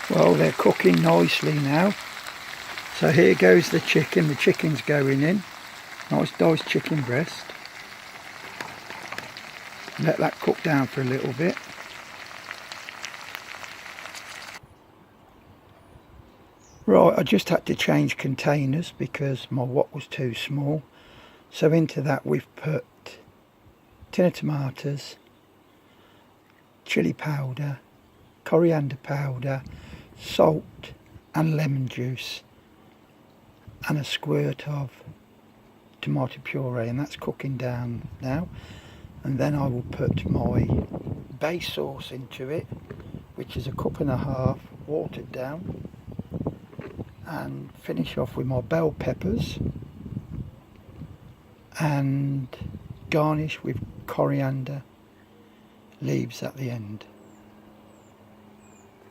Well, they're cooking nicely now. So here goes the chicken. The chicken's going in. Nice chicken breast. Let that cook down for a little bit. Right, I just had to change containers because my wok was too small. So into that we've put tin of tomatoes, chili powder, coriander powder, salt and lemon juice, and a squirt of tomato puree, and that's cooking down now. And then I will put my base sauce into it, which is a cup and a half watered down, and finish off with my bell peppers and garnish with coriander leaves at the end.